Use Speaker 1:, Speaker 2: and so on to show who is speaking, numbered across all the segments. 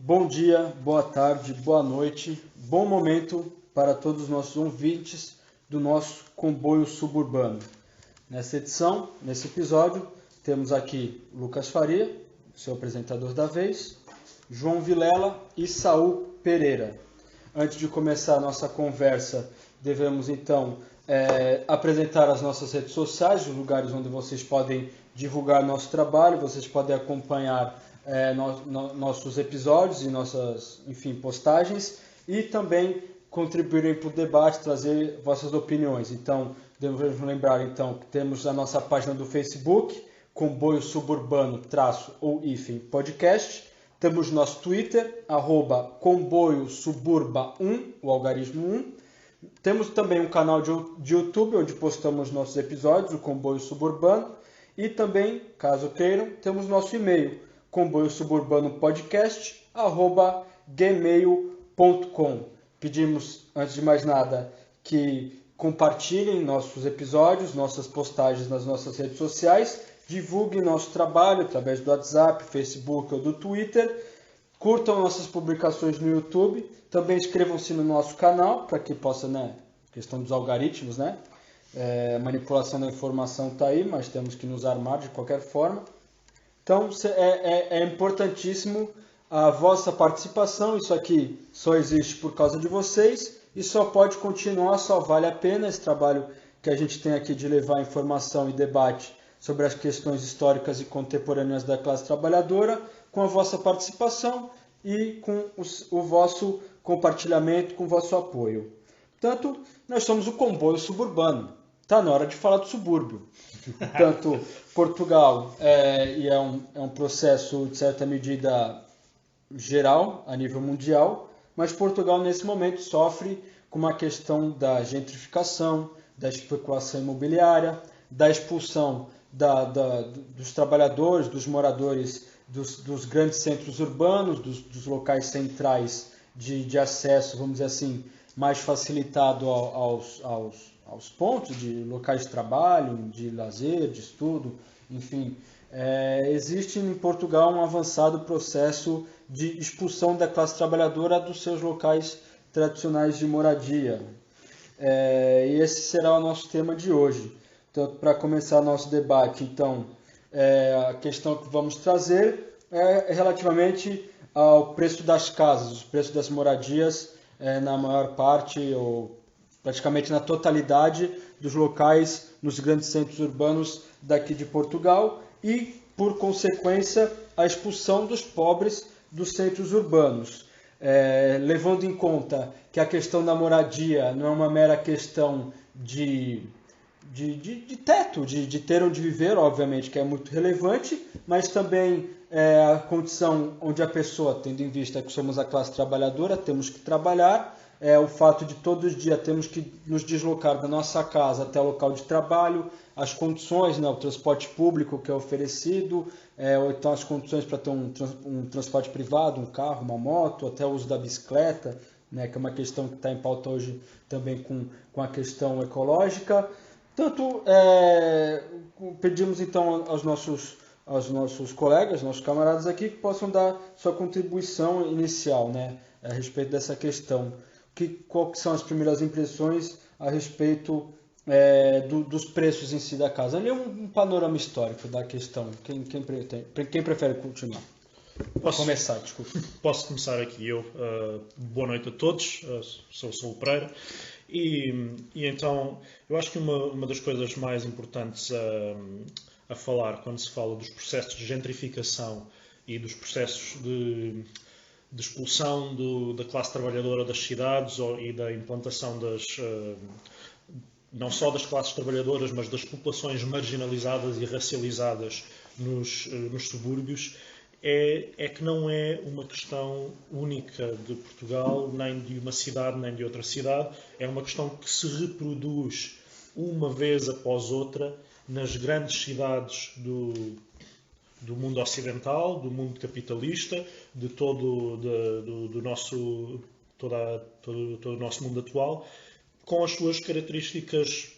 Speaker 1: Bom dia, boa tarde, boa noite, bom momento para todos os nossos ouvintes do nosso comboio suburbano. Nessa edição, nesse episódio, temos aqui Lucas Faria, seu apresentador da vez, João Vilela e Saul Pereira. Antes de começar a nossa conversa, devemos então apresentar as nossas redes sociais, os lugares onde vocês podem divulgar nosso trabalho, vocês podem acompanhar nossos episódios e nossas, postagens e também contribuírem para o debate, trazer vossas opiniões. Então, devemos lembrar então que temos a nossa página do Facebook, Comboio Suburbano _podcast. Temos nosso Twitter, @Comboio Suburba 1, o algarismo 1. Temos também um canal de YouTube, onde postamos nossos episódios, o Comboio Suburbano. E também, caso queiram, temos nosso e-mail, comboiosuburbanopodcast@gmail.com. Pedimos, antes de mais nada, que compartilhem nossos episódios, nossas postagens nas nossas redes sociais, divulguem nosso trabalho através do WhatsApp, Facebook ou do Twitter, curtam nossas publicações no YouTube, também inscrevam-se no nosso canal, para que possa, questão dos algoritmos, manipulação da informação está aí, mas temos que nos armar de qualquer forma. Então, é importantíssimo a vossa participação. Isso aqui só existe por causa de vocês e só pode continuar, só vale a pena esse trabalho que a gente tem aqui de levar informação e debate sobre as questões históricas e contemporâneas da classe trabalhadora, com a vossa participação e com o vosso compartilhamento, com o vosso apoio. Portanto, nós somos o comboio suburbano. Está na hora de falar do subúrbio. Portanto, Portugal é um processo, de certa medida, geral, a nível mundial, mas Portugal, nesse momento, sofre com uma questão da gentrificação, da especulação imobiliária, da expulsão dos trabalhadores, dos moradores dos grandes centros urbanos, dos locais centrais de acesso, vamos dizer assim, mais facilitado aos pontos de locais de trabalho, de lazer, de estudo, enfim. Existe em Portugal um avançado processo de expulsão da classe trabalhadora dos seus locais tradicionais de moradia. E esse será o nosso tema de hoje. Então, para começar nosso debate, então, a questão que vamos trazer é relativamente ao preço das casas, o preço das moradias na maior parte ou praticamente na totalidade dos locais nos grandes centros urbanos daqui de Portugal e, por consequência, a expulsão dos pobres dos centros urbanos. Levando em conta que a questão da moradia não é uma mera questão de teto, de ter onde viver, obviamente, que é muito relevante, mas também a condição onde a pessoa, tendo em vista que somos a classe trabalhadora, temos que trabalhar, o fato de todos os dias temos que nos deslocar da nossa casa até o local de trabalho, as condições, o transporte público que é oferecido, ou então as condições para ter um transporte privado, um carro, uma moto, até o uso da bicicleta, que é uma questão que está em pauta hoje também com a questão ecológica. Tanto pedimos então aos nossos colegas, nossos camaradas aqui, que possam dar sua contribuição inicial a respeito dessa questão. Quais são as primeiras impressões a respeito dos preços em si da casa? Ali é um panorama histórico da questão. Quem prefere continuar? Começar, desculpa.
Speaker 2: Posso começar aqui eu. Boa noite a todos. Sou o Saul Pereira. E então, eu acho que uma das coisas mais importantes a falar quando se fala dos processos de gentrificação e dos processos de expulsão da classe trabalhadora das cidades e da implantação não só das classes trabalhadoras, mas das populações marginalizadas e racializadas nos subúrbios, é que não é uma questão única de Portugal, nem de uma cidade, nem de outra cidade. É uma questão que se reproduz uma vez após outra nas grandes cidades do mundo ocidental, do mundo capitalista, de todo o nosso mundo atual, com as suas características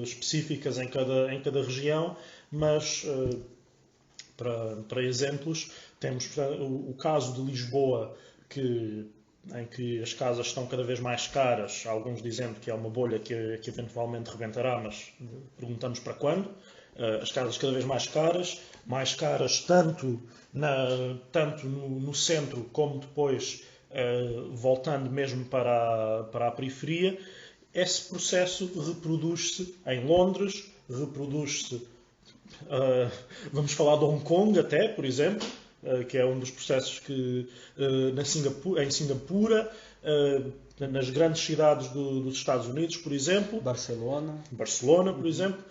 Speaker 2: específicas em cada região, mas para exemplos, temos o caso de Lisboa, em que as casas estão cada vez mais caras, alguns dizendo que é uma bolha que eventualmente rebentará, mas perguntamos para quando. As casas cada vez mais caras tanto no centro como depois voltando mesmo para a periferia. Esse processo reproduz-se em Londres, reproduz-se, vamos falar de Hong Kong até, por exemplo, que é um dos processos que em Singapura, nas grandes cidades dos Estados Unidos, por exemplo.
Speaker 1: Barcelona,
Speaker 2: por exemplo.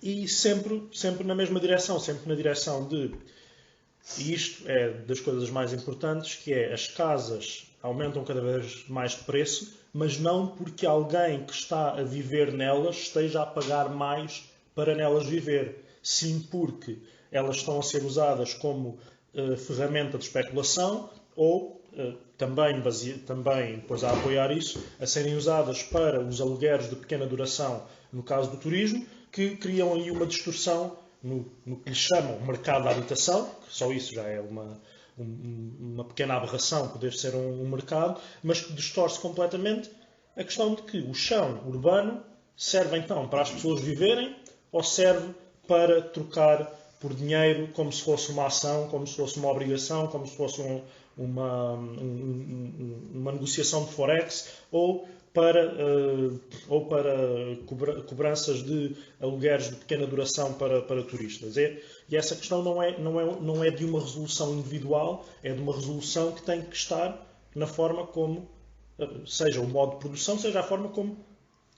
Speaker 2: E sempre na mesma direção, sempre na direção de... E isto é das coisas mais importantes, que é as casas aumentam cada vez mais de preço, mas não porque alguém que está a viver nelas esteja a pagar mais para nelas viver. Sim, porque elas estão a ser usadas como ferramenta de especulação ou também, depois a apoiar isso, a serem usadas para os alugueres de pequena duração, no caso do turismo, que criam aí uma distorção no que lhe chamam mercado da habitação, que só isso já é uma pequena aberração poder ser um mercado, mas que distorce completamente a questão de que o chão urbano serve então para as pessoas viverem ou serve para trocar por dinheiro como se fosse uma ação, como se fosse uma obrigação, como se fosse uma negociação de forex ou para cobranças de alugueres de pequena duração para turistas. E essa questão não é de uma resolução individual, é de uma resolução que tem que estar na forma como, seja o modo de produção, seja a forma como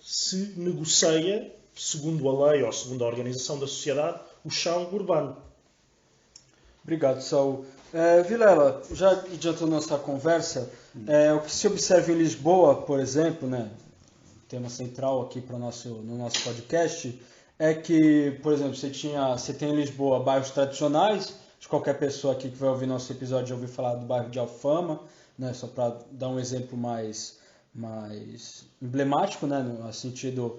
Speaker 2: se negocia, segundo a lei ou segundo a organização da sociedade, o chão urbano.
Speaker 1: Obrigado, Saul. Vilela, já adiantando nossa conversa, o que se observa em Lisboa, por exemplo, né, tema central aqui no nosso podcast, é que, por exemplo, você tem em Lisboa bairros tradicionais, de qualquer pessoa aqui que vai ouvir nosso episódio já ouviu falar do bairro de Alfama, né, só para dar um exemplo mais emblemático, né, no sentido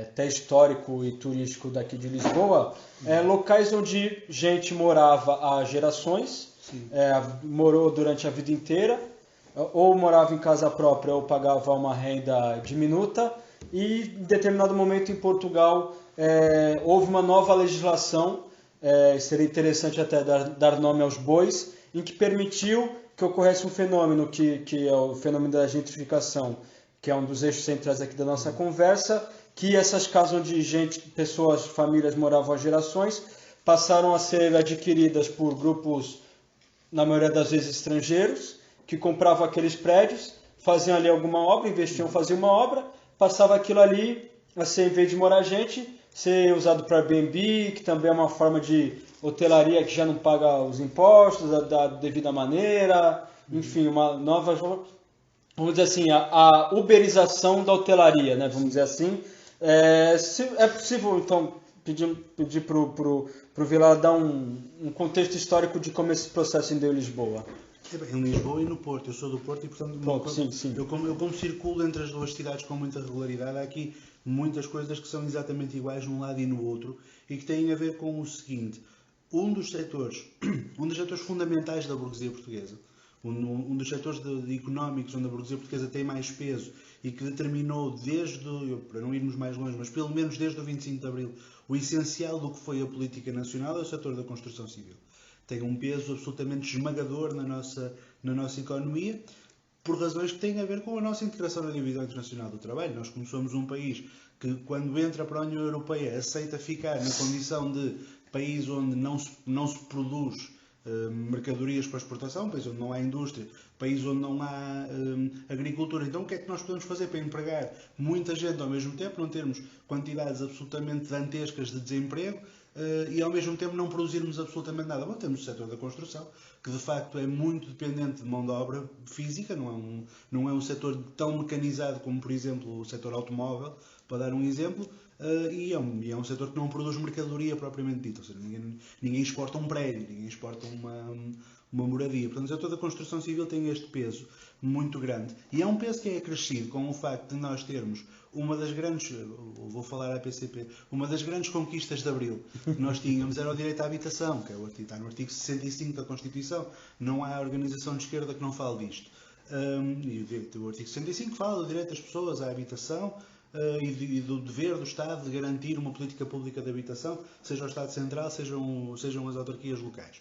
Speaker 1: até histórico e turístico daqui de Lisboa, locais onde gente morava há gerações, morou durante a vida inteira, ou morava em casa própria ou pagava uma renda diminuta, e em determinado momento em Portugal houve uma nova legislação, seria interessante até dar nome aos bois, em que permitiu que ocorresse um fenômeno que é o fenômeno da gentrificação, que é um dos eixos centrais aqui da nossa conversa, que essas casas onde pessoas, famílias moravam há gerações, passaram a ser adquiridas por grupos, na maioria das vezes estrangeiros, que compravam aqueles prédios, faziam ali alguma obra, investiam, faziam uma obra, passava aquilo ali a ser, em vez de morar gente, ser usado para Airbnb, que também é uma forma de hotelaria que já não paga os impostos da devida maneira, enfim, uma nova, vamos dizer assim, a uberização da hotelaria, né, vamos dizer assim. É possível, então, pedir para o Vilar dar um contexto histórico de como esse processo se deu em Lisboa.
Speaker 3: Em Lisboa e no Porto. Eu sou do Porto e, portanto,
Speaker 1: sim.
Speaker 3: Eu como circulo entre as duas cidades com muita regularidade, há aqui muitas coisas que são exatamente iguais num lado e no outro e que têm a ver com o seguinte: um dos setores fundamentais da burguesia portuguesa, um dos setores económicos onde a burguesia portuguesa tem mais peso e que determinou para não irmos mais longe, mas pelo menos desde o 25 de Abril, o essencial do que foi a política nacional é o setor da construção civil. Tem um peso absolutamente esmagador na nossa economia, por razões que têm a ver com a nossa integração na divisão internacional do trabalho. Nós, como somos um país que, quando entra para a União Europeia, aceita ficar na condição de país onde não se produz mercadorias para exportação, país onde não há indústria, país onde não há agricultura. Então, o que é que nós podemos fazer para empregar muita gente ao mesmo tempo, não termos quantidades absolutamente dantescas de desemprego e ao mesmo tempo não produzirmos absolutamente nada? Bom, temos o setor da construção, que de facto é muito dependente de mão de obra física, não é um setor tão mecanizado como, por exemplo, o setor automóvel, para dar um exemplo, e é um setor que não produz mercadoria propriamente dita, ou seja, ninguém exporta um prédio, ninguém exporta uma moradia. Portanto, o setor da construção civil tem este peso muito grande. E é um peso que é acrescido com o facto de nós termos uma das grandes, vou falar à PCP, uma das grandes conquistas de Abril que nós tínhamos era o direito à habitação, que está no artigo 65 da Constituição. Não há organização de esquerda que não fale disto. E o artigo 65 fala do direito das pessoas à habitação, e do dever do Estado de garantir uma política pública de habitação, seja o Estado Central, sejam as autarquias locais.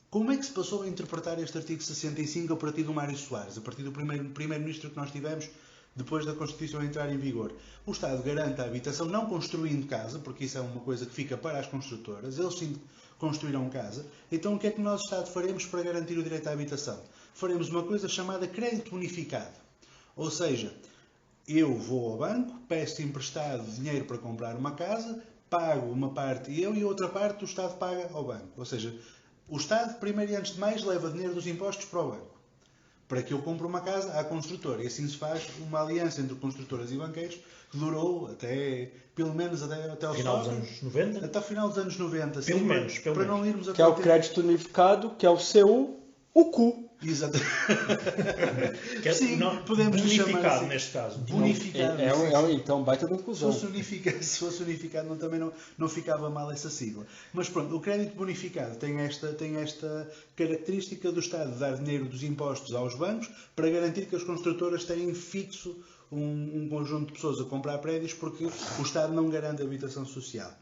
Speaker 3: Como é que se passou a interpretar este artigo 65 a partir do Mário Soares, a partir do primeiro-ministro que nós tivemos depois da Constituição entrar em vigor? O Estado garante a habitação não construindo casa, porque isso é uma coisa que fica para as construtoras, eles sim construirão casa. Então o que é que nós, Estado, faremos para garantir o direito à habitação? Faremos uma coisa chamada crédito bonificado. Ou seja, eu vou ao banco, peço emprestado dinheiro para comprar uma casa, pago uma parte eu e a outra parte o Estado paga ao banco. Ou seja, o Estado, primeiro e antes de mais, leva dinheiro dos impostos para o banco, para que eu compre uma casa à construtora. E assim se faz uma aliança entre construtoras e banqueiros que durou pelo menos até ao
Speaker 2: final dos anos 90?
Speaker 3: Até o final dos anos 90.
Speaker 2: Pelo menos.
Speaker 3: Para não irmos
Speaker 1: que é o crédito unificado, que é o CU, o CU.
Speaker 3: Exatamente.
Speaker 2: Sim, podemos bonificado assim, neste caso.
Speaker 3: Bonificado.
Speaker 1: Então, baita conclusão.
Speaker 3: Se fosse unificado, também não ficava mal essa sigla. Mas pronto, o crédito bonificado tem esta característica do Estado dar dinheiro dos impostos aos bancos para garantir que as construtoras têm fixo um conjunto de pessoas a comprar prédios, porque o Estado não garante habitação social.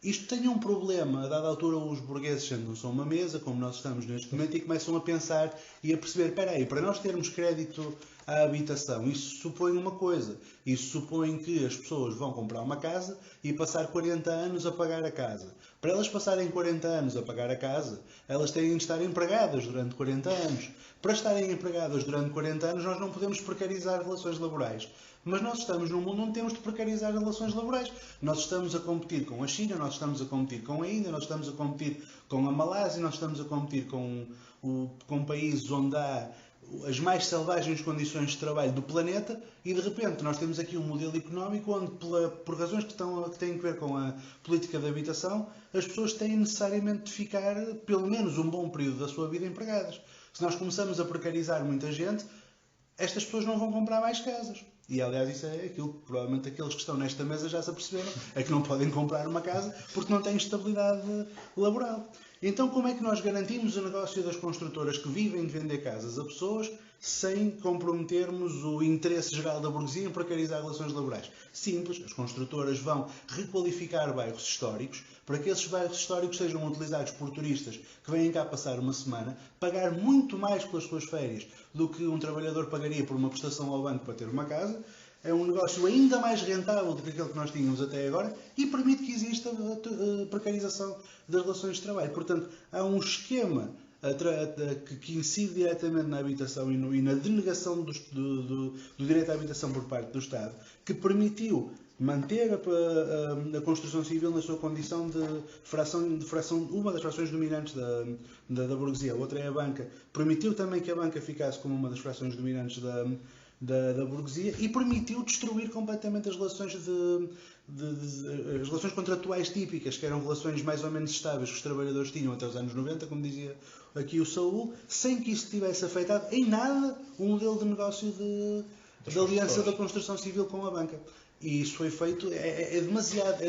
Speaker 3: Isto tem um problema. A dada altura, os burgueses sentam-se a uma mesa, como nós estamos neste momento, e começam a pensar e a perceber, espera aí, para nós termos crédito à habitação, isso supõe uma coisa. Isso supõe que as pessoas vão comprar uma casa e passar 40 anos a pagar a casa. Para elas passarem 40 anos a pagar a casa, elas têm de estar empregadas durante 40 anos. Para estarem empregadas durante 40 anos, nós não podemos precarizar relações laborais. Mas nós estamos num mundo onde temos de precarizar relações laborais. Nós estamos a competir com a China, nós estamos a competir com a Índia, nós estamos a competir com a Malásia, nós estamos a competir com países onde há as mais selvagens condições de trabalho do planeta, e de repente nós temos aqui um modelo económico onde, por razões que têm a ver com a política de habitação, as pessoas têm necessariamente de ficar pelo menos um bom período da sua vida empregadas. Se nós começamos a precarizar muita gente, estas pessoas não vão comprar mais casas. E, aliás, isso é aquilo que provavelmente aqueles que estão nesta mesa já se aperceberam, é que não podem comprar uma casa porque não têm estabilidade laboral. Então, como é que nós garantimos o negócio das construtoras que vivem de vender casas a pessoas sem comprometermos o interesse geral da burguesia em precarizar relações laborais? Simples, as construtoras vão requalificar bairros históricos para que esses bairros históricos sejam utilizados por turistas que vêm cá passar uma semana, pagar muito mais pelas suas férias do que um trabalhador pagaria por uma prestação ao banco para ter uma casa. É um negócio ainda mais rentável do que aquele que nós tínhamos até agora e permite que exista a precarização das relações de trabalho. Portanto, há um esquema que incide diretamente na habitação e na denegação do direito à habitação por parte do Estado, que permitiu manter a construção civil na sua condição de fração, uma das frações dominantes da burguesia, a outra é a banca. Permitiu também que a banca ficasse como uma das frações dominantes da burguesia e permitiu destruir completamente as relações as relações contratuais típicas, que eram relações mais ou menos estáveis que os trabalhadores tinham até os anos 90, como dizia aqui o Saúl, sem que isso tivesse afetado em nada o modelo de negócio de aliança da construção civil com a banca. E isso foi feito, é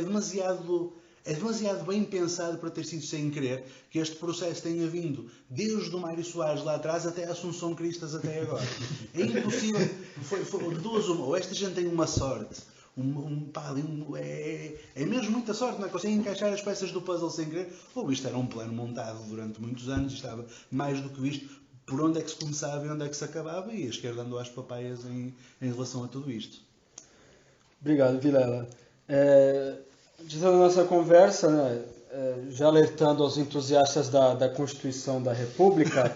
Speaker 3: demasiado bem pensado para ter sido sem querer que este processo tenha vindo desde o Mário Soares lá atrás até a Assunção Cristas até agora. É impossível, foi duas uma, ou esta gente tem uma sorte, é mesmo muita sorte, não é? Conseguem encaixar as peças do puzzle sem querer, ou isto era um plano montado durante muitos anos e estava mais do que visto por onde é que se começava e onde é que se acabava, e a esquerda andou às papaias em relação a tudo isto.
Speaker 1: Obrigado, Vilela. Dizendo a nossa conversa, né, já alertando aos entusiastas da Constituição da República,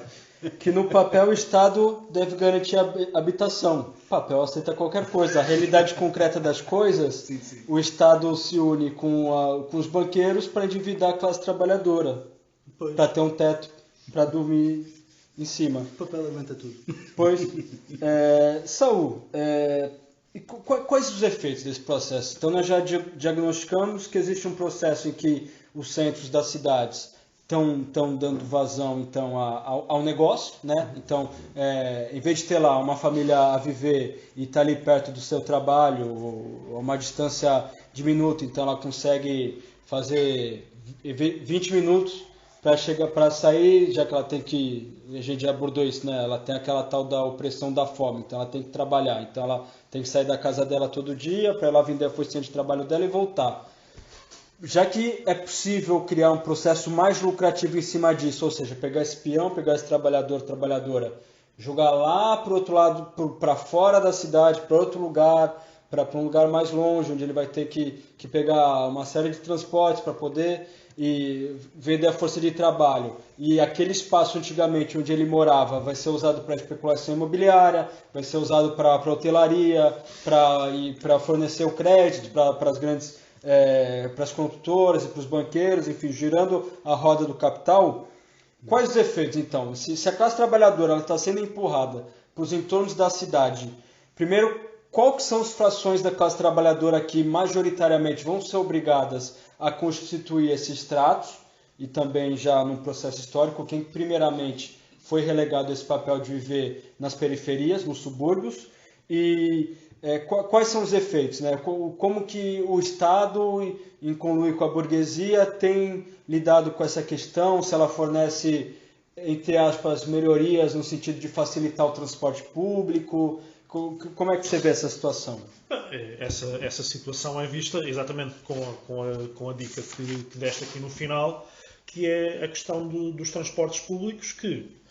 Speaker 1: que no papel o Estado deve garantir a habitação. O papel aceita qualquer coisa. A realidade concreta das coisas,
Speaker 3: sim.
Speaker 1: O Estado se une com os banqueiros para endividar a classe trabalhadora, para ter um teto para dormir em cima.
Speaker 3: O papel aguenta tudo.
Speaker 1: Pois, Saúl, E quais os efeitos desse processo? Então, nós já diagnosticamos que existe um processo em que os centros das cidades estão dando vazão então, ao negócio, né? Então, em vez de ter lá uma família a viver e estar ali perto do seu trabalho, a uma distância de minuto, então ela consegue fazer 20 minutos para sair, já que ela tem que, a gente já abordou isso, né? Ela tem aquela tal da opressão da fome, então ela tem que trabalhar, então ela tem que sair da casa dela todo dia para ela vender a forcinha de trabalho dela e voltar. Já que é possível criar um processo mais lucrativo em cima disso, ou seja, pegar esse peão, pegar esse trabalhador, trabalhadora, jogar lá para o outro lado, para fora da cidade, para outro lugar, para um lugar mais longe, onde ele vai ter que pegar uma série de transportes para poder vender a força de trabalho. E aquele espaço antigamente onde ele morava vai ser usado para especulação imobiliária, vai ser usado para hotelaria, para fornecer o crédito para as grandes para as construtoras e para os banqueiros, enfim, girando a roda do capital. Quais os efeitos, então? Se a classe trabalhadora está sendo empurrada para os entornos da cidade, primeiro, quais que são as frações da classe trabalhadora que majoritariamente vão ser obrigadas a constituir esses estratos, e também já num processo histórico, quem primeiramente foi relegado a esse papel de viver nas periferias, nos subúrbios, e quais são os efeitos, né? Como que o Estado, em conluio com a burguesia, tem lidado com essa questão, se ela fornece, entre aspas, melhorias no sentido de facilitar o transporte público. Como é que você vê essa situação?
Speaker 2: Essa situação é vista exatamente com a dica que deste aqui no final, que é a questão dos transportes públicos, que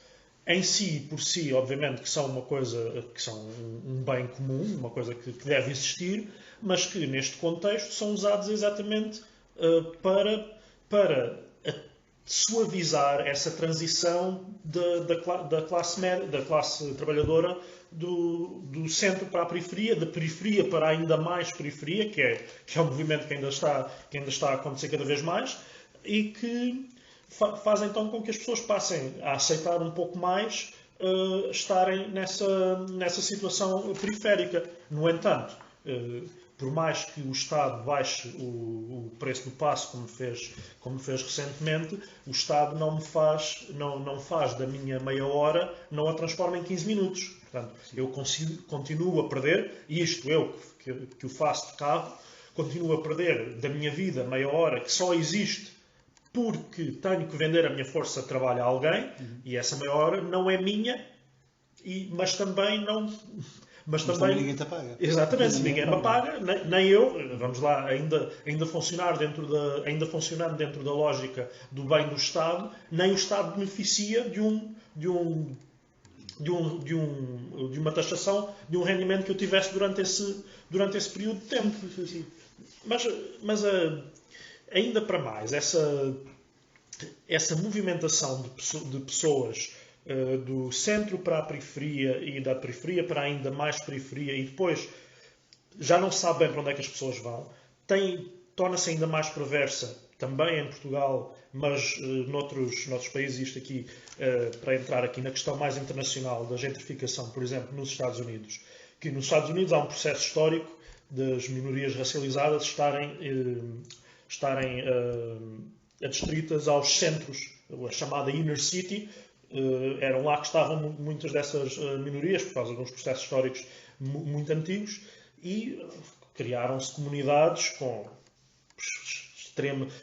Speaker 2: em si, por si, obviamente, que são uma coisa, que são um bem comum, uma coisa que deve existir, mas que neste contexto são usados exatamente para suavizar essa transição da classe média, da classe trabalhadora do centro para a periferia, da periferia para ainda mais periferia, que é um movimento que ainda está a acontecer cada vez mais, e que faz então com que as pessoas passem a aceitar um pouco mais estarem nessa situação periférica. No entanto, por mais que o Estado baixe o preço do passe, como fez recentemente, o Estado não faz da minha meia hora, não a transforma em 15 minutos. Portanto, eu continuo a perder, e isto eu que o faço de carro, continuo a perder da minha vida meia hora, que só existe porque tenho que vender a minha força de trabalho a alguém, e essa meia hora não é minha, mas também não...
Speaker 3: Mas também ninguém te paga.
Speaker 2: Exatamente, ninguém me paga, nem eu, vamos lá, ainda funcionando dentro da lógica do bem do Estado, nem o Estado beneficia de uma taxação, de um rendimento que eu tivesse durante esse período de tempo. Mas ainda para mais, essa movimentação de pessoas do centro para a periferia e da periferia para ainda mais periferia, e depois já não se sabe bem para onde é que as pessoas vão, torna-se ainda mais perversa também em Portugal, mas noutros países, isto aqui para entrar aqui na questão mais internacional da gentrificação, por exemplo, nos Estados Unidos, que nos Estados Unidos há um processo histórico das minorias racializadas estarem adstritas aos centros, a chamada inner city. Eram lá que estavam muitas dessas minorias, por causa de uns processos históricos muito antigos, e criaram-se comunidades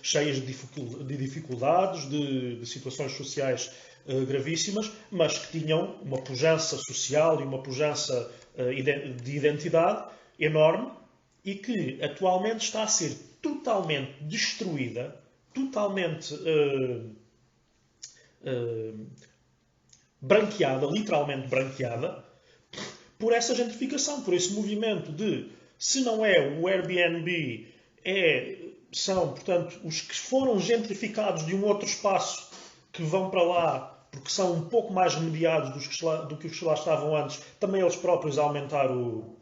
Speaker 2: cheias de dificuldades, de situações sociais gravíssimas, mas que tinham uma pujança social e uma pujança de identidade enorme, e que atualmente está a ser totalmente destruída, totalmente branqueada, literalmente branqueada, por essa gentrificação, por esse movimento de, se não é o Airbnb, são, portanto, os que foram gentrificados de um outro espaço, que vão para lá porque são um pouco mais remediados do que os que lá estavam antes, também eles próprios a aumentar o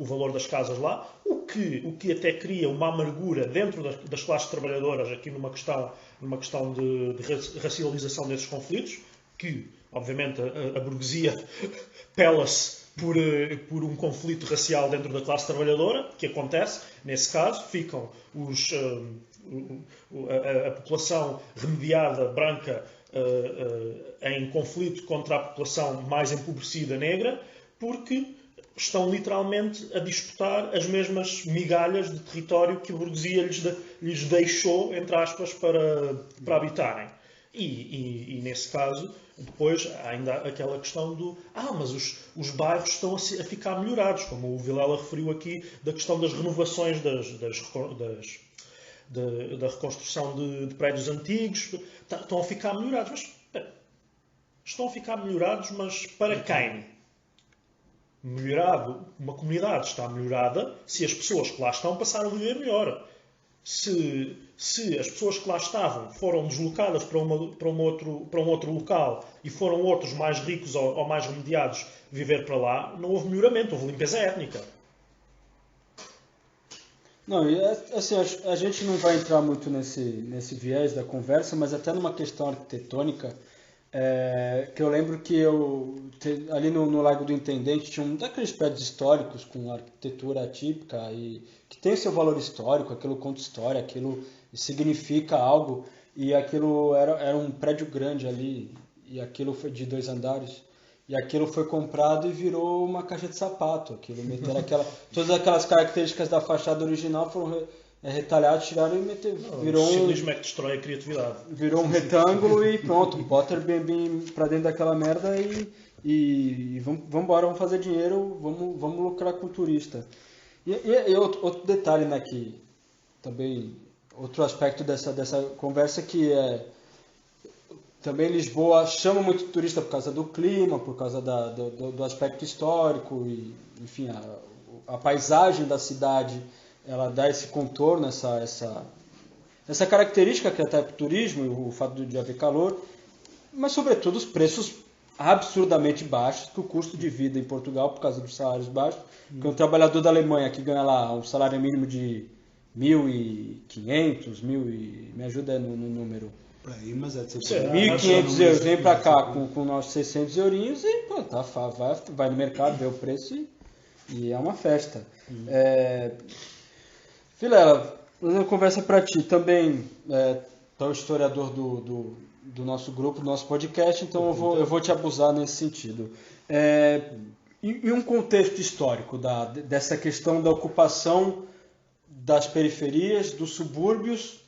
Speaker 2: valor das casas lá, o que até cria uma amargura dentro das classes trabalhadoras, aqui numa questão de racialização desses conflitos, que, obviamente, a burguesia pela-se por um conflito racial dentro da classe trabalhadora, que acontece, nesse caso, ficam a população remediada branca em conflito contra a população mais empobrecida negra, porque estão literalmente a disputar as mesmas migalhas de território que a burguesia lhes deixou, entre aspas, para habitarem. E nesse caso, depois há ainda aquela questão mas os bairros estão a ficar melhorados, como o Vilela referiu aqui, da questão das renovações da reconstrução de prédios antigos, estão a ficar melhorados. Mas espera, estão a ficar melhorados, mas para quem? Melhorado, uma comunidade está melhorada se as pessoas que lá estão passaram a viver melhor. Se as pessoas que lá estavam foram deslocadas para um outro local e foram outros mais ricos ou mais remediados viver para lá, não houve melhoramento, houve limpeza étnica.
Speaker 1: Não, assim, a gente não vai entrar muito nesse viés da conversa, mas até numa questão arquitetônica, que eu lembro que ali no Largo do Intendente tinha um daqueles prédios históricos com arquitetura atípica e que tem seu valor histórico, aquilo conta história, aquilo significa algo, e aquilo era um prédio grande ali, e aquilo foi de 2 andares, e aquilo foi comprado e virou uma caixa de sapato. Aquilo meteram todas aquelas características da fachada original foram retalhados, tiraram e meteram.
Speaker 2: O estilismo é que destrói a criatividade.
Speaker 1: Virou um retângulo e pronto, bota bem pra dentro daquela merda e vamos embora, vamos fazer dinheiro, vamos lucrar com o turista. E outro detalhe, né, que também, outro aspecto dessa conversa que também Lisboa chama muito turista por causa do clima, por causa do aspecto histórico e, enfim, a paisagem da cidade, ela dá esse contorno, essa característica que até para o turismo, o fato de haver calor, mas sobretudo os preços absurdamente baixos, que o custo de vida em Portugal, por causa dos salários baixos, que um trabalhador da Alemanha que ganha lá um salário mínimo de 1.500, me ajuda no número.
Speaker 3: Aí, mas é de ser
Speaker 1: 1.500 euros, vem para cá com nossos 600 eurinhos e pronto, vai no mercado, vê o preço e é uma festa. Vilela, fazendo conversa para ti, também tu é o historiador do nosso grupo, do nosso podcast, então eu vou te abusar nesse sentido. Em um contexto histórico dessa questão da ocupação das periferias, dos subúrbios,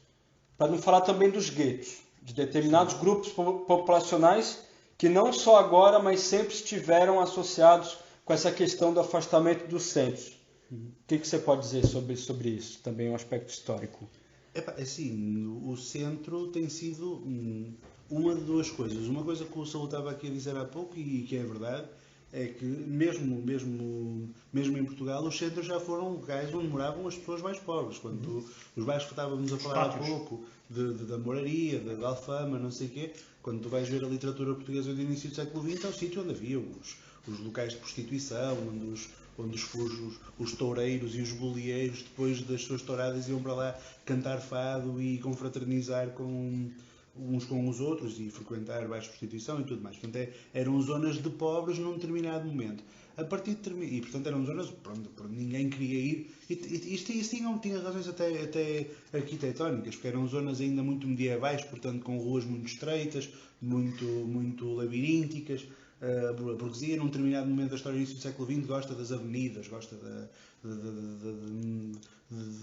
Speaker 1: para não falar também dos guetos, de determinados grupos populacionais que não só agora, mas sempre estiveram associados com essa questão do afastamento dos centros. O que você pode dizer sobre isso? Também um aspecto histórico.
Speaker 3: Assim, o centro tem sido uma de duas coisas. Uma coisa que o Saúl estava aqui a dizer há pouco e que é verdade, é que mesmo em Portugal os centros já foram locais onde moravam as pessoas mais pobres. Quando os bairros que estávamos a falar há pouco, da Moraria, da Alfama, não sei o quê, quando tu vais ver a literatura portuguesa do início do século XX, é o sítio onde havia os locais de prostituição, onde os toureiros e os bolieiros, depois das suas touradas, iam para lá cantar fado e confraternizar uns com os outros e frequentar baixos de prostituição e tudo mais. Portanto, eram zonas de pobres num determinado momento. E, portanto, eram zonas onde ninguém queria ir. Isto tinha razões até arquitetónicas, porque eram zonas ainda muito medievais, portanto, com ruas muito estreitas, muito labirínticas. A burguesia, num determinado momento da história do início do século XX, gosta das avenidas, gosta de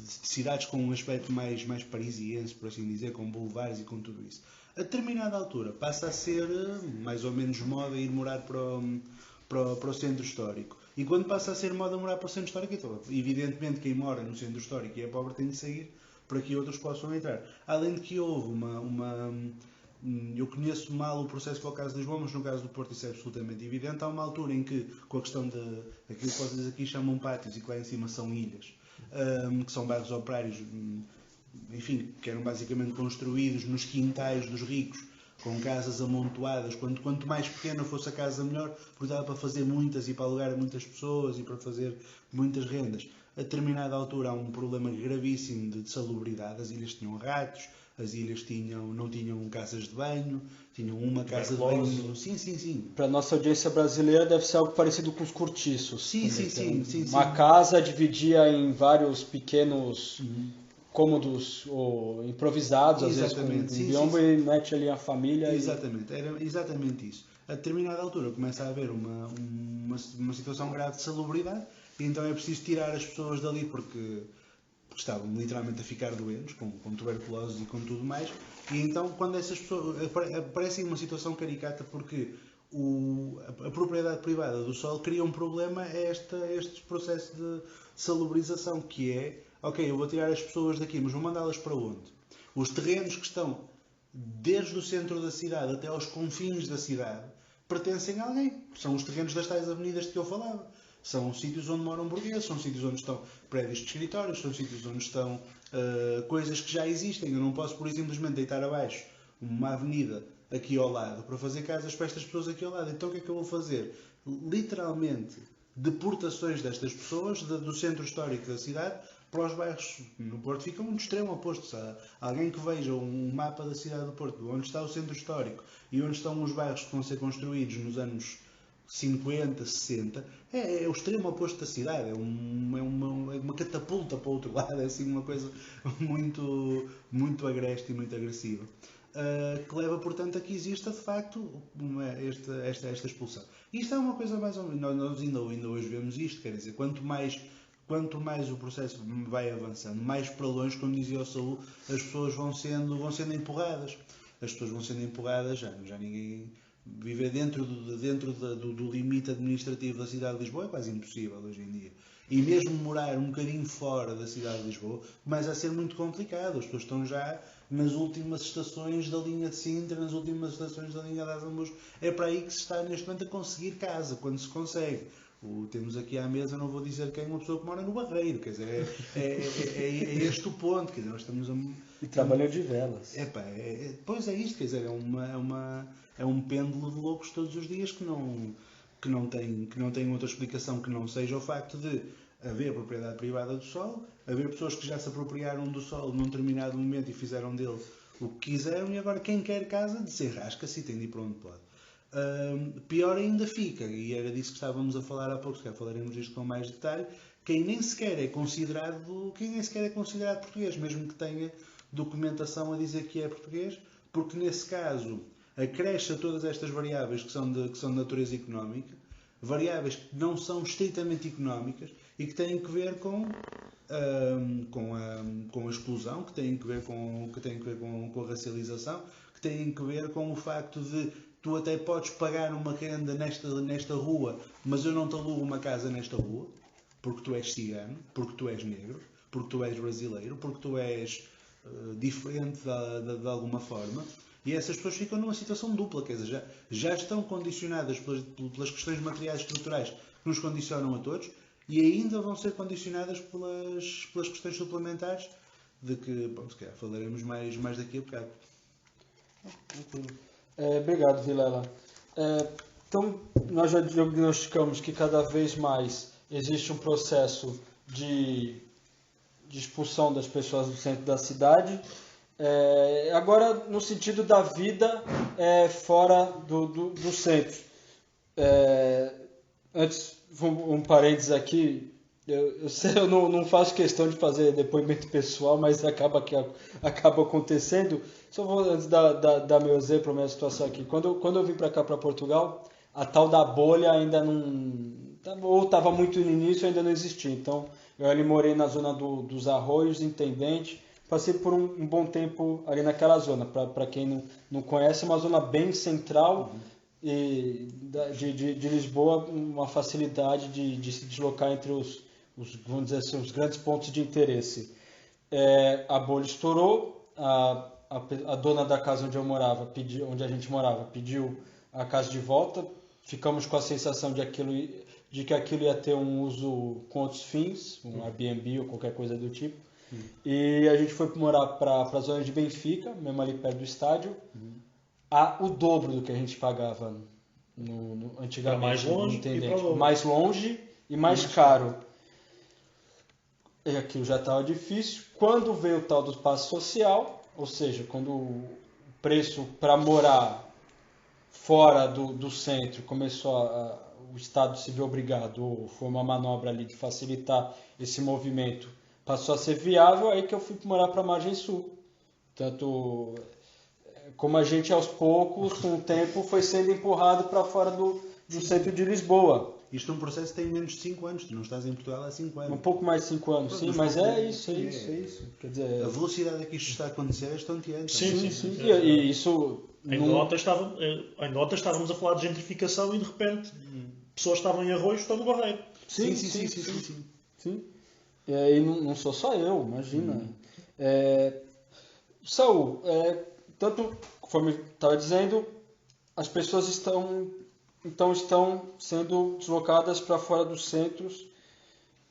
Speaker 3: cidades com um aspecto mais parisiense, por assim dizer, com boulevards e com tudo isso. A determinada altura passa a ser mais ou menos moda ir morar para o centro histórico. E quando passa a ser moda morar para o centro histórico, então, evidentemente quem mora no centro histórico e é pobre tem de sair para que outros possam entrar. Além de que houve eu conheço mal o processo para o caso de Lisboa, mas no caso do Porto isso é absolutamente evidente. Há uma altura em que, com a questão daquilo que vocês aqui chamam pátios e que lá em cima são ilhas, que são bairros operários, enfim, que eram basicamente construídos nos quintais dos ricos, com casas amontoadas. Quanto mais pequena fosse a casa, melhor, porque dava para fazer muitas e para alugar a muitas pessoas e para fazer muitas rendas. A determinada altura há um problema gravíssimo de salubridade. As ilhas tinham ratos, as ilhas não tinham casas de banho, tinham uma casa de banho. Sim.
Speaker 1: Para a nossa audiência brasileira deve ser algo parecido com os cortiços.
Speaker 3: Sim.
Speaker 1: Uma casa dividia em vários pequenos cômodos improvisados, às vezes com um biombo, e mete ali a família.
Speaker 3: Exatamente, era exatamente isso. A determinada altura começa a haver uma situação grave de salubridade, e então é preciso tirar as pessoas dali porque estavam literalmente a ficar doentes, com tuberculose e com tudo mais, e então quando essas pessoas aparecem uma situação caricata porque a propriedade privada do solo cria um problema a este processo de salubrização, que é, ok, eu vou tirar as pessoas daqui, mas vou mandá-las para onde? Os terrenos que estão desde o centro da cidade até aos confins da cidade pertencem a alguém. São os terrenos das tais avenidas de que eu falava. São sítios onde moram burgueses, são sítios onde estão prédios de escritórios, são sítios onde estão coisas que já existem. Eu não posso, por exemplo, simplesmente deitar abaixo uma avenida aqui ao lado para fazer casas para estas pessoas aqui ao lado. Então o que é que eu vou fazer? Literalmente deportações destas pessoas do centro histórico da cidade para os bairros. No Porto fica um extremo oposto. Se alguém que veja um mapa da cidade do Porto, onde está o centro histórico e onde estão os bairros que vão ser construídos nos anos 50, 60, é o extremo oposto da cidade, é uma catapulta para o outro lado, é assim uma coisa muito agreste e muito agressiva. Que leva, portanto, a que exista, de facto, esta expulsão. Isto é uma coisa mais ou menos, nós ainda hoje vemos isto, quer dizer, quanto mais o processo vai avançando, mais para longe, como dizia o Saúl, as pessoas vão sendo empurradas. As pessoas vão sendo empurradas, já ninguém... Viver dentro do limite administrativo da cidade de Lisboa é quase impossível hoje em dia. E mesmo morar um bocadinho fora da cidade de Lisboa começa a ser muito complicado. As pessoas estão já nas últimas estações da linha de Sintra, nas últimas estações da linha de Azambuja. É para aí que se está neste momento a conseguir casa, quando se consegue. Temos aqui à mesa, não vou dizer quem, uma pessoa que mora no Barreiro, quer dizer, é este o ponto, quer dizer, nós estamos
Speaker 1: E trabalham de velas.
Speaker 3: Pois é isto, quer dizer, é um pêndulo de loucos todos os dias que não tem outra explicação que não seja o facto de haver propriedade privada do solo, haver pessoas que já se apropriaram do solo num determinado momento e fizeram dele o que quiseram, e agora quem quer casa desenrasca-se e tem de ir para onde pode. Pior ainda fica, e era disso que estávamos a falar há pouco, se calhar falaremos disto com mais detalhe, quem nem sequer é considerado português, mesmo que tenha documentação a dizer que é português, porque nesse caso acresce a todas estas variáveis que são de natureza económica, variáveis que não são estritamente económicas e que têm que ver com a exclusão, que têm que ver com a racialização, que têm que ver com o facto de tu até podes pagar uma renda nesta rua, mas eu não te alugo uma casa nesta rua, porque tu és cigano, porque tu és negro, porque tu és brasileiro, porque tu és diferente de alguma forma. E essas pessoas ficam numa situação dupla, quer dizer, já estão condicionadas pelas questões materiais estruturais que nos condicionam a todos, e ainda vão ser condicionadas pelas questões suplementares, de que, bom, se calhar falaremos mais daqui a bocado.
Speaker 1: Obrigado, Vilela. Então, nós já diagnosticamos que cada vez mais existe um processo de expulsão das pessoas do centro da cidade. Agora, no sentido da vida fora do centro. Antes, um parênteses aqui. Eu não faço questão de fazer depoimento pessoal, mas acaba acontecendo. Só vou, antes dar meu exemplo, minha situação aqui. Quando eu vim para cá, para Portugal, a tal da bolha ainda não... Ou estava muito no início, ainda não existia. Então, eu ali morei na zona dos Arroios, Intendente. Passei por um bom tempo ali naquela zona. Para quem não conhece, é uma zona bem central e de Lisboa, uma facilidade de se deslocar entre vamos dizer assim, os grandes pontos de interesse. A bolha estourou, a dona da casa onde a gente morava pediu a casa de volta. Ficamos com a sensação de que aquilo ia ter um uso com outros fins, um Airbnb ou qualquer coisa do tipo. E a gente foi morar para a zona de Benfica, mesmo ali perto do estádio, o dobro do que a gente pagava antigamente.
Speaker 2: Mais longe,
Speaker 1: mais longe e mais caro. E aquilo já estava difícil. Quando veio o tal do passe social, ou seja, quando o preço para morar fora do centro começou o Estado se viu obrigado, ou foi uma manobra ali de facilitar esse movimento, passou a ser viável, aí que eu fui morar para a margem sul. Tanto como a gente aos poucos, com o tempo, foi sendo empurrado para fora do centro de Lisboa.
Speaker 3: Isto é um processo que tem menos de 5 anos. Tu não estás em Portugal há 5 anos.
Speaker 1: Um pouco mais de 5 anos, sim, mas é isso. Quer dizer,
Speaker 3: a velocidade a que isto está a acontecer é estonteante.
Speaker 1: Sim. E isso...
Speaker 2: Ainda ontem estávamos a falar de gentrificação e de repente pessoas estavam em Arroio, estão no Barreiro.
Speaker 1: Sim. E não sou só eu, imagina. Saul, tanto conforme eu estava dizendo, as pessoas estão sendo deslocadas para fora dos centros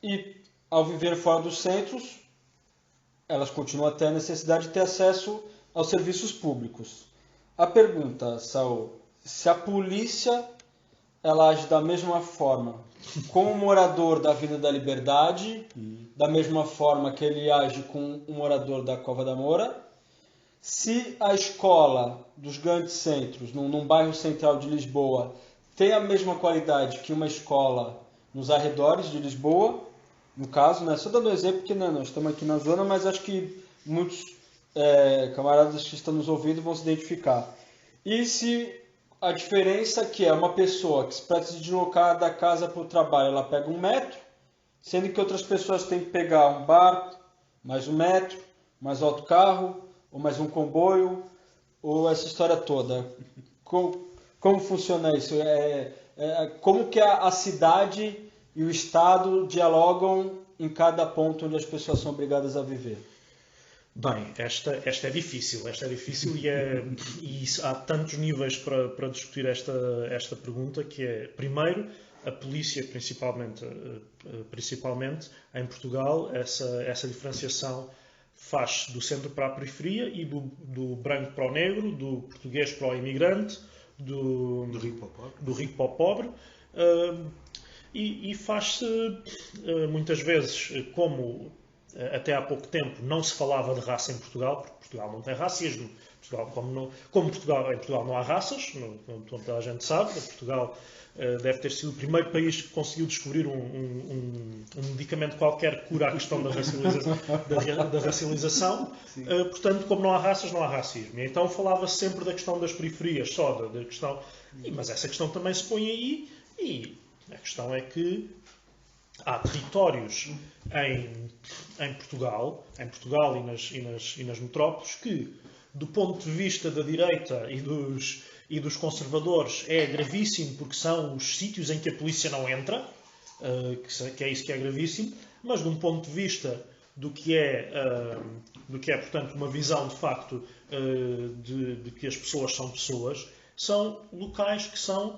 Speaker 1: e, ao viver fora dos centros, elas continuam a ter a necessidade de ter acesso aos serviços públicos. A pergunta, Saul, se a polícia ela age da mesma forma com o morador da Avenida da Liberdade, da mesma forma que ele age com o morador da Cova da Moura, se a escola dos grandes centros, num bairro central de Lisboa, tem a mesma qualidade que uma escola nos arredores de Lisboa, no caso, né? Só dando um exemplo, porque nós estamos aqui na zona, mas acho que muitos camaradas que estão nos ouvindo vão se identificar. E se a diferença que é uma pessoa que para se deslocar da casa para o trabalho, ela pega 1 metro, sendo que outras pessoas têm que pegar um barco, mais 1 metro, mais autocarro, ou mais um comboio, ou essa história toda. Como funciona isso? Como que a cidade e o Estado dialogam em cada ponto onde as pessoas são obrigadas a viver?
Speaker 2: Bem, esta é difícil e há tantos níveis para discutir esta pergunta, que é, primeiro, a polícia, principalmente em Portugal, essa diferenciação faz do centro para a periferia e do branco para o negro, do português para o imigrante, do rico para o pobre, e faz-se muitas vezes, como até há pouco tempo não se falava de raça em Portugal, porque Portugal não tem racismo. Em Portugal não há raças, como toda a gente sabe. Portugal deve ter sido o primeiro país que conseguiu descobrir um medicamento qualquer que cura a questão da racialização. Portanto, como não há raças, não há racismo. E então falava-se sempre da questão das periferias, só da questão... Mas essa questão também se põe aí, e a questão é que há territórios em Portugal e nas metrópoles que, do ponto de vista da direita e dos conservadores, é gravíssimo porque são os sítios em que a polícia não entra, que é isso que é gravíssimo, mas de um ponto de vista do que é portanto, uma visão de facto de que as pessoas, são locais que são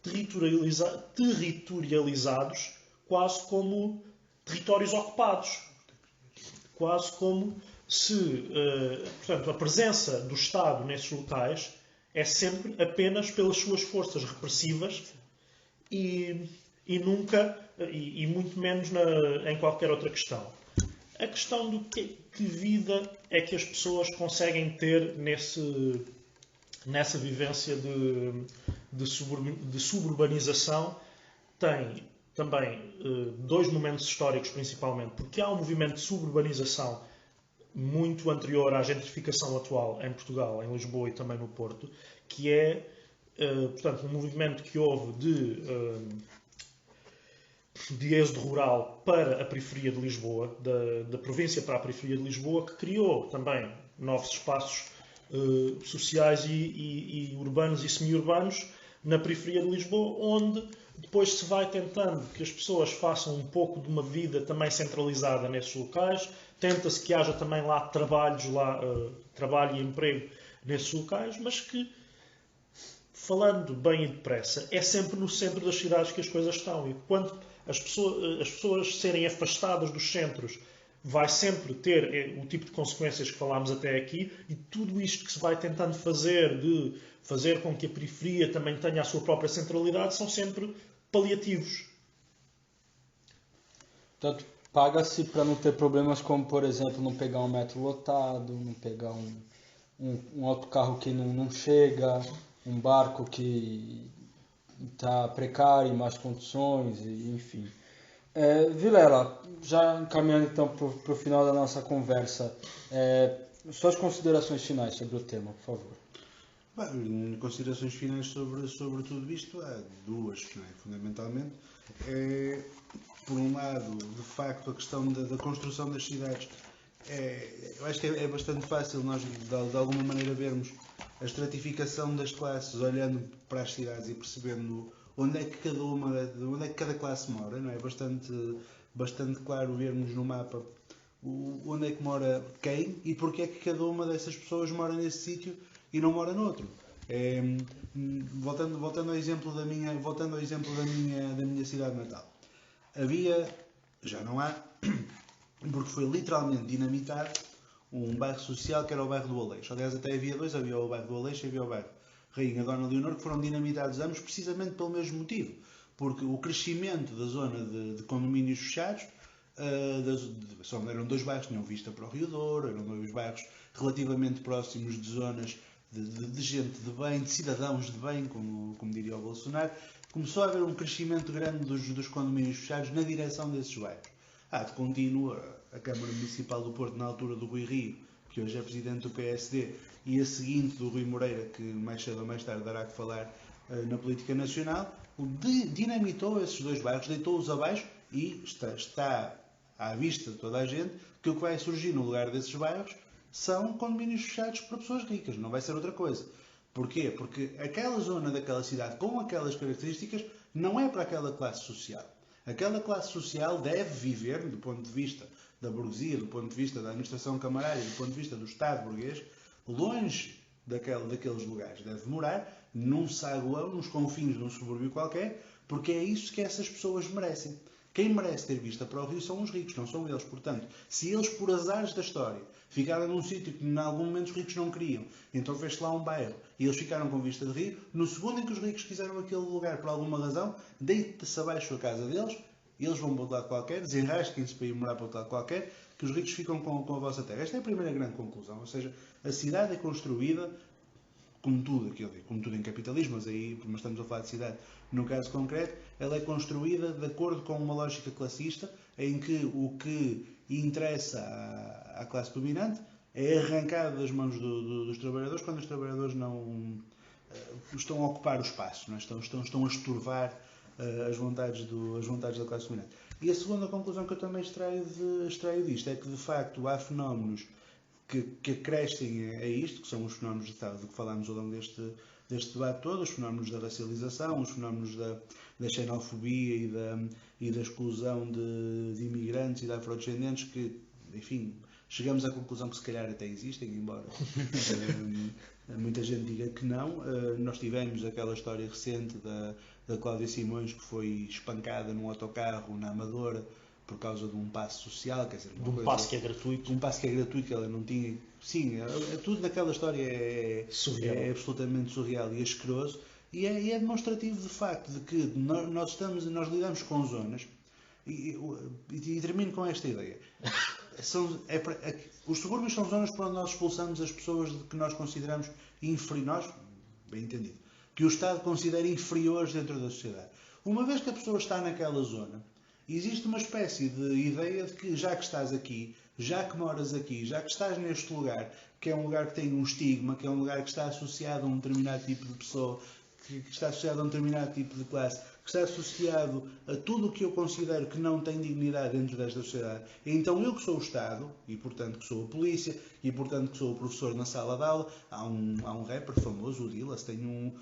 Speaker 2: territorializados quase como territórios ocupados. Quase como se, portanto, a presença do Estado nesses locais é sempre apenas pelas suas forças repressivas e nunca, e muito menos em qualquer outra questão. A questão do que vida é que as pessoas conseguem ter nessa vivência de suburbanização tem também 2 momentos históricos principalmente, porque há um movimento de suburbanização muito anterior à gentrificação atual em Portugal, em Lisboa e também no Porto, que é, portanto, um movimento que houve de êxodo rural para a periferia de Lisboa, da província para a periferia de Lisboa, que criou também novos espaços sociais e urbanos e semi-urbanos na periferia de Lisboa, onde depois se vai tentando que as pessoas façam um pouco de uma vida também centralizada nesses locais, tenta-se que haja também lá trabalho e emprego nesses locais, mas que, falando bem e depressa, é sempre no centro das cidades que as coisas estão. E quando as pessoas serem afastadas dos centros, vai sempre ter o tipo de consequências que falámos até aqui, e tudo isto que se vai tentando fazer, de fazer com que a periferia também tenha a sua própria centralidade, são sempre paliativos.
Speaker 1: Portanto, Paga-se para não ter problemas como, por exemplo, não pegar um metro lotado, não pegar um autocarro que não chega, um barco que está precário, em más condições, enfim. Vilela, já encaminhando então para o final da nossa conversa, suas considerações finais sobre o tema, por favor.
Speaker 3: Bem, considerações finais sobre tudo isto, há duas, não é? Fundamentalmente. Por um lado, de facto, a questão da construção das cidades. Eu acho que é bastante fácil nós, de alguma maneira, vermos a estratificação das classes olhando para as cidades e percebendo onde é que cada classe mora, não é? Bastante claro vermos no mapa onde é que mora quem e porque é que cada uma dessas pessoas mora nesse sítio e não mora noutro. Voltando ao exemplo da minha cidade natal. Já não há, porque foi literalmente dinamitado um bairro social que era o bairro do Aleixo. Aliás, até havia dois, havia o bairro do Aleixo e havia o bairro Rainha Dona Leonor, que foram dinamitados ambos precisamente pelo mesmo motivo. Porque o crescimento da zona de condomínios fechados, eram dois bairros que tinham vista para o Rio Douro, eram dois bairros relativamente próximos de zonas de gente de bem, de cidadãos de bem, como diria o Bolsonaro. Começou a haver um crescimento grande dos condomínios fechados na direção desses bairros. De contínuo, a Câmara Municipal do Porto, na altura do Rui Rio, que hoje é presidente do PSD, e a seguinte do Rui Moreira, que mais cedo ou mais tarde dará que falar na política nacional, dinamitou esses dois bairros, deitou-os abaixo e está à vista de toda a gente que o que vai surgir no lugar desses bairros são condomínios fechados para pessoas ricas, não vai ser outra coisa. Porquê? Porque aquela zona daquela cidade com aquelas características não é para aquela classe social. Aquela classe social deve viver, do ponto de vista da burguesia, do ponto de vista da administração camarária, do ponto de vista do Estado burguês, longe daqueles lugares. Deve morar num saguão, nos confins de um subúrbio qualquer, porque é isso que essas pessoas merecem. Quem merece ter vista para o Rio são os ricos, não são eles. Portanto, se eles, por azares da história, ficaram num sítio que em algum momento os ricos não queriam, então fez-se lá um bairro e eles ficaram com vista de rio, no segundo em que os ricos quiseram aquele lugar por alguma razão, deite-se abaixo a casa deles, eles vão para outro lado qualquer, desenrasquem-se para ir morar para outro lado qualquer, que os ricos ficam com a vossa terra. Esta é a primeira grande conclusão. Ou seja, a cidade é construída, como tudo em capitalismo, mas estamos a falar de cidade, no caso concreto, ela é construída de acordo com uma lógica classista, em que o que interessa à classe dominante é arrancado das mãos dos trabalhadores quando os trabalhadores não estão a ocupar o espaço, não é? estão a estorvar as vontades da classe dominante. E a segunda conclusão que eu também extraio disto é que, de facto, há fenómenos que acrescem a isto, que são os fenómenos de que falámos ao longo deste debate todo, os fenómenos da racialização, os fenómenos da xenofobia e da exclusão de imigrantes e de afrodescendentes, que, enfim, chegamos à conclusão que se calhar até existem, embora muita gente diga que não. Nós tivemos aquela história recente da Cláudia Simões, que foi espancada num autocarro na Amadora por causa de um passe social, quer dizer,
Speaker 2: passe que é gratuito.
Speaker 3: Um passe que é gratuito, que ela não tinha. Sim, tudo naquela história é absolutamente surreal e asqueroso, e é demonstrativo de facto de que nós lidamos com zonas, e termino com esta ideia. Os subúrbios são zonas para onde nós expulsamos as pessoas que nós consideramos inferiores, bem entendido, que o Estado considera inferiores dentro da sociedade. Uma vez que a pessoa está naquela zona, existe uma espécie de ideia de que já que estás aqui, já que moras aqui, já que estás neste lugar, que é um lugar que tem um estigma, que é um lugar que está associado a um determinado tipo de pessoa, que está associado a um determinado tipo de classe, que está associado a tudo o que eu considero que não tem dignidade dentro desta sociedade. Então eu que sou o Estado, e portanto que sou a polícia, e portanto que sou o professor na sala de aula, há um rapper famoso, o Dillaz, tem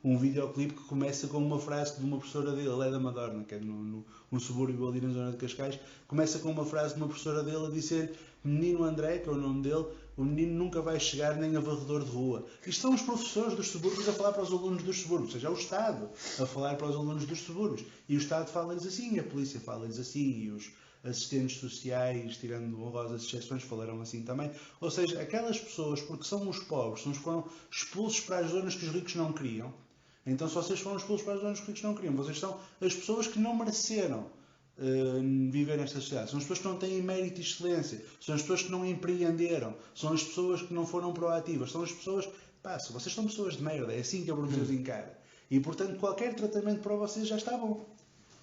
Speaker 3: um videoclipe que começa com uma frase de uma professora dele, Leda Madorna, que é num subúrbio ali na zona de Cascais, começa com uma frase de uma professora dele a dizer: menino André, que é o nome dele, o menino nunca vai chegar nem a varredor de rua. Isto são os professores dos subúrbios a falar para os alunos dos subúrbios, ou seja, é o Estado a falar para os alunos dos subúrbios. E o Estado fala-lhes assim, a polícia fala-lhes assim, e os assistentes sociais, tirando honrosas exceções, falaram assim também. Ou seja, aquelas pessoas, porque são os pobres, são os que foram expulsos para as zonas que os ricos não queriam. Então, se vocês foram expulsos para as zonas que os ricos não queriam, vocês são as pessoas que não mereceram viver nesta sociedade. São as pessoas que não têm mérito e excelência. São as pessoas que não empreenderam. São as pessoas que não foram proativas. São as pessoas... Pá, vocês são pessoas de merda. É assim que a Bruxelas encara. E, portanto, qualquer tratamento para vocês já está bom.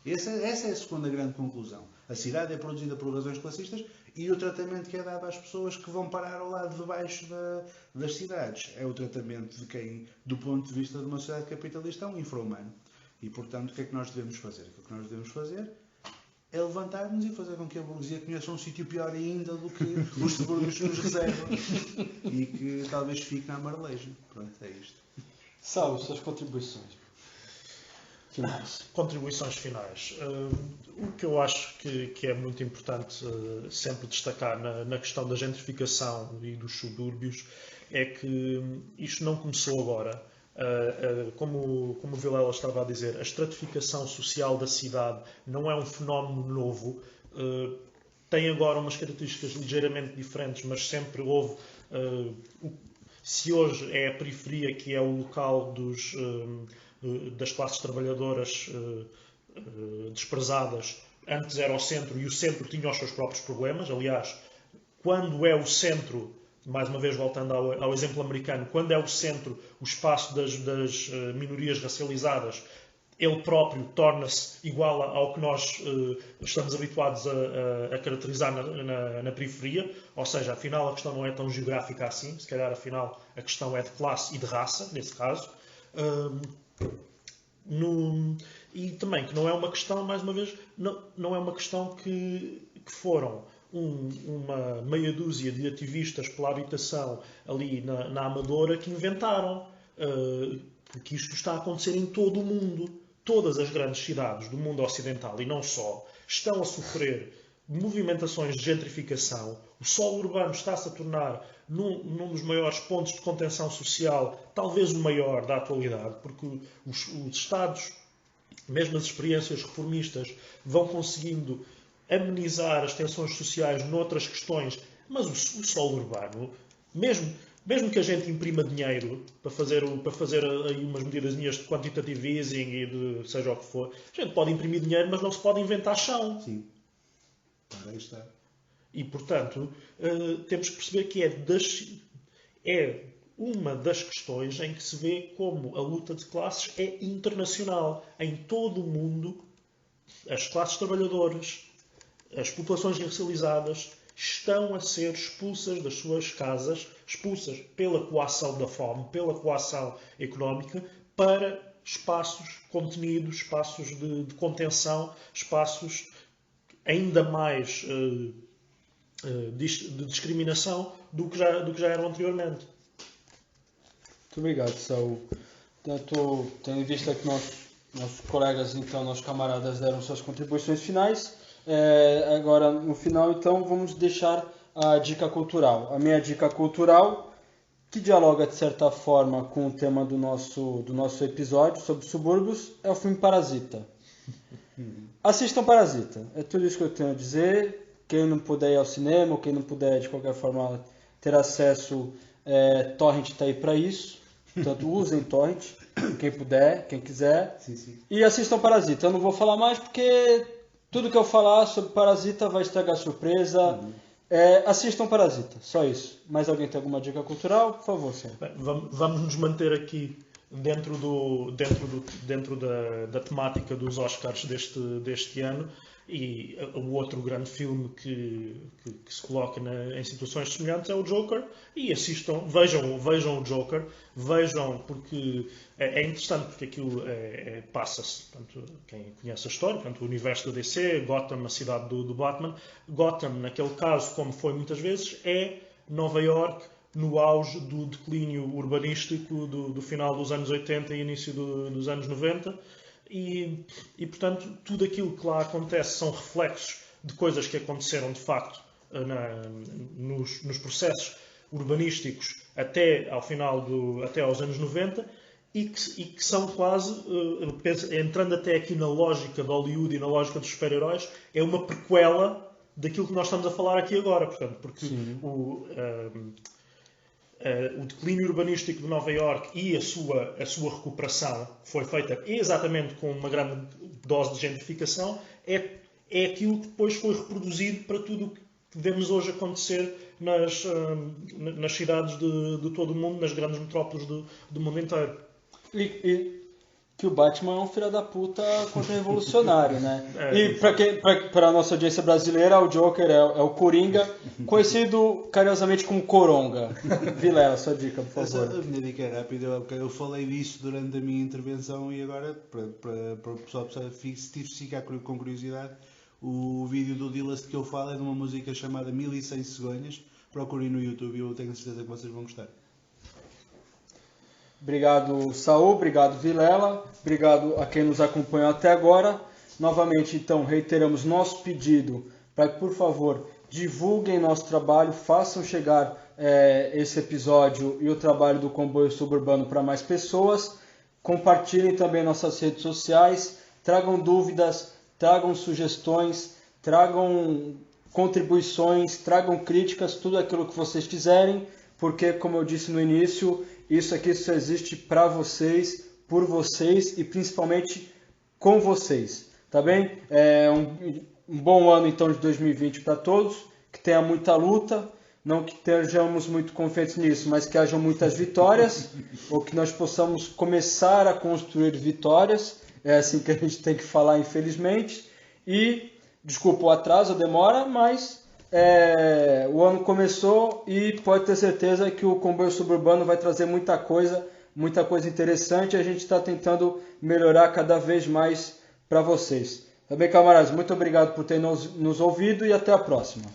Speaker 3: Essa é a segunda grande conclusão. A cidade é produzida por razões classistas e o tratamento que é dado às pessoas que vão parar ao lado de baixo das cidades é o tratamento de quem, do ponto de vista de uma sociedade capitalista, é um infra-humano. E, portanto, o que é que nós devemos fazer? O que nós devemos fazer é levantar-nos e fazer com que a burguesia conheça um sítio pior ainda do que os subúrbios que nos reservam e que talvez fique na Marleja. Pronto, é isto.
Speaker 1: Salve, suas contribuições finais.
Speaker 2: Contribuições finais. O que eu acho que é muito importante sempre destacar na questão da gentrificação e dos subúrbios é que isto não começou agora. Como o Vilela estava a dizer, a estratificação social da cidade não é um fenómeno novo. Tem agora umas características ligeiramente diferentes, mas sempre houve... Se hoje é a periferia que é o local das classes trabalhadoras desprezadas, antes era o centro e o centro tinha os seus próprios problemas. Aliás, quando é o centro, mais uma vez voltando ao exemplo americano, quando é o centro, o espaço das minorias racializadas, ele próprio torna-se igual ao que nós estamos habituados a caracterizar na periferia, ou seja, afinal a questão não é tão geográfica assim, se calhar afinal a questão é de classe e de raça, nesse caso. E também que não é uma questão, mais uma vez, não é uma questão que foram uma meia dúzia de ativistas pela habitação ali na Amadora que inventaram, porque isto está a acontecer em todo o mundo. Todas as grandes cidades do mundo ocidental, e não só, estão a sofrer movimentações de gentrificação. O solo urbano está-se a tornar num dos maiores pontos de contenção social, talvez o maior da atualidade, porque os Estados, mesmo as experiências reformistas, vão conseguindo amenizar as tensões sociais noutras questões, mas o solo urbano, mesmo que a gente imprima dinheiro para fazer aí umas medidas de quantitative easing e de seja o que for, a gente pode imprimir dinheiro, mas não se pode inventar chão.
Speaker 3: Sim. Aí está.
Speaker 2: E, portanto, temos que perceber que é uma das questões em que se vê como a luta de classes é internacional. Em todo o mundo, as classes trabalhadoras, as populações racializadas, estão a ser expulsas das suas casas, expulsas pela coação da fome, pela coação económica, para espaços contenidos, espaços de contenção, espaços ainda mais de discriminação do que já eram anteriormente.
Speaker 1: Muito obrigado, Saul. Portanto, tendo em vista que nossos colegas, então, nossos camaradas deram suas contribuições finais, agora, no final, então, vamos deixar a dica cultural. A minha dica cultural, que dialoga, de certa forma, com o tema do nosso episódio sobre subúrbios, é o filme Parasita. Assistam Parasita. É tudo isso que eu tenho a dizer. Quem não puder ir ao cinema, ou quem não puder, de qualquer forma, ter acesso, Torrent está aí para isso. Portanto, usem Torrent, quem puder, quem quiser.
Speaker 3: Sim.
Speaker 1: E assistam Parasita. Eu não vou falar mais porque tudo que eu falar sobre Parasita vai estragar a surpresa. Assistam Parasita, só isso. Mais alguém tem alguma dica cultural? Por favor, Sérgio.
Speaker 2: Vamos nos manter aqui dentro da temática dos Oscars deste ano, e o outro grande filme que se coloca em situações semelhantes é o Joker, e assistam, vejam o Joker, vejam, porque é interessante, porque aquilo passa-se, portanto, quem conhece a história, portanto, o universo da DC, Gotham, a cidade do Batman. Gotham, naquele caso, como foi muitas vezes, é Nova York no auge do declínio urbanístico do final dos anos 80 e início dos anos 90, e, portanto, tudo aquilo que lá acontece são reflexos de coisas que aconteceram, de facto, nos processos urbanísticos até aos anos 90, e que são quase, entrando até aqui na lógica de Hollywood e na lógica dos super-heróis, é uma prequela daquilo que nós estamos a falar aqui agora, portanto, porque o declínio urbanístico de Nova Iorque e a sua recuperação foi feita exatamente com uma grande dose de gentrificação, é aquilo que depois foi reproduzido para tudo o que vemos hoje acontecer nas cidades de todo o mundo, nas grandes metrópoles do mundo inteiro.
Speaker 1: E que o Batman é um filho da puta contra-revolucionário, né?
Speaker 2: É,
Speaker 1: Para a nossa audiência brasileira, o Joker é o Coringa, conhecido carinhosamente como Coronga. Vilela, sua dica, por favor.
Speaker 3: A minha dica é rápida. Eu falei disso durante a minha intervenção e agora, para o pessoal ficar com curiosidade, o vídeo do Dillas que eu falo é de uma música chamada 1100 Cegonhas. Procurem no YouTube e eu tenho certeza que vocês vão gostar.
Speaker 1: Obrigado, Saul, obrigado, Vilela, obrigado a quem nos acompanhou até agora. Novamente, então, reiteramos nosso pedido para que, por favor, divulguem nosso trabalho, façam chegar esse episódio e o trabalho do Comboio Suburbano para mais pessoas. Compartilhem também nossas redes sociais, tragam dúvidas, tragam sugestões, tragam contribuições, tragam críticas, tudo aquilo que vocês quiserem, porque, como eu disse no início, isso aqui só existe para vocês, por vocês e principalmente com vocês, tá bem? Um bom ano então de 2020 para todos, que tenha muita luta, não que estejamos muito confiantes nisso, mas que hajam muitas vitórias, ou que nós possamos começar a construir vitórias, é assim que a gente tem que falar, infelizmente. E, desculpa o atraso, a demora, mas o ano começou e pode ter certeza que o Comboio Suburbano vai trazer muita coisa interessante. A gente está tentando melhorar cada vez mais para vocês. Tá bem, camaradas? Muito obrigado por ter nos ouvido e até a próxima.